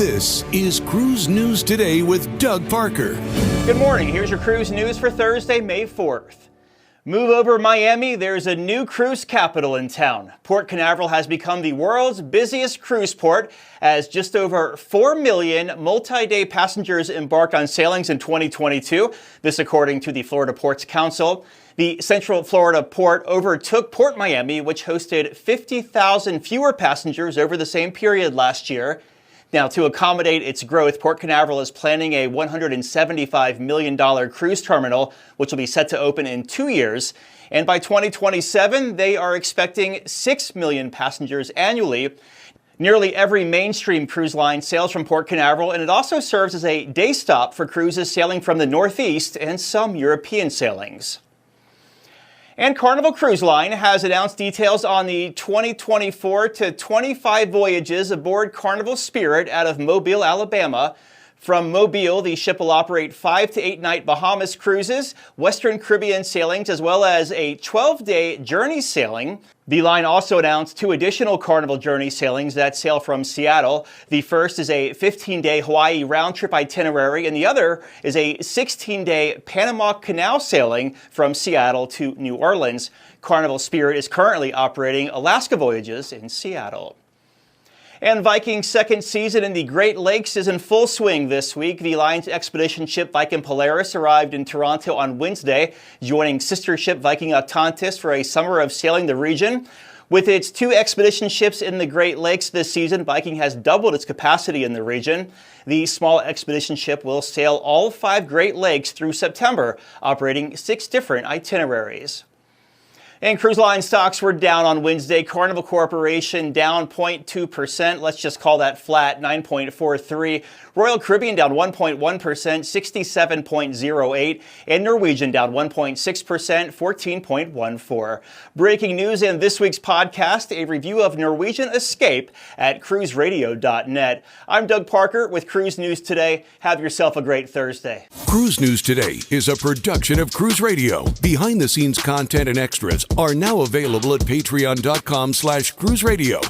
This is Cruise News Today with Doug Parker. Good morning. Here's your cruise news for Thursday, May 4th. Move over Miami, there's a new cruise capital in town. Port Canaveral has become the world's busiest cruise port as just over 4 million multi-day passengers embarked on sailings in 2022. This according to the Florida Ports Council. The Central Florida port overtook Port Miami, which hosted 50,000 fewer passengers over the same period last year. Now, to accommodate its growth, Port Canaveral is planning a $175 million cruise terminal, which will be set to open in 2 years. And by 2027, they are expecting 6 million passengers annually. Nearly every mainstream cruise line sails from Port Canaveral, and it also serves as a day stop for cruises sailing from the Northeast and some European sailings. And Carnival Cruise Line has announced details on the 2024 to 25 voyages aboard Carnival Spirit out of Mobile, Alabama. From Mobile, the ship will operate 5 to 8 night Bahamas cruises, Western Caribbean sailings, as well as a 12-day journey sailing. The line also announced 2 additional Carnival journey sailings that sail from Seattle. The first is a 15-day Hawaii round-trip itinerary, and the other is a 16-day Panama Canal sailing from Seattle to New Orleans. Carnival Spirit is currently operating Alaska voyages in Seattle. And Viking's second season in the Great Lakes is in full swing this week. The line's expedition ship Viking Polaris arrived in Toronto on Wednesday, joining sister ship Viking Octantis for a summer of sailing the region. With its 2 expedition ships in the Great Lakes this season, Viking has doubled its capacity in the region. The small expedition ship will sail all 5 Great Lakes through September, operating 6 different itineraries. And cruise line stocks were down on Wednesday. Carnival Corporation down 0.2%. Let's just call that flat, 9.43. Royal Caribbean down 1.1%, 67.08. And Norwegian down 1.6%, 14.14. Breaking news in this week's podcast, a review of Norwegian escape at cruiseradio.net. I'm Doug Parker with Cruise News Today. Have yourself a great Thursday. Cruise News Today is a production of Cruise Radio. Behind-the-scenes content and extras are now available at patreon.com/cruiseradio.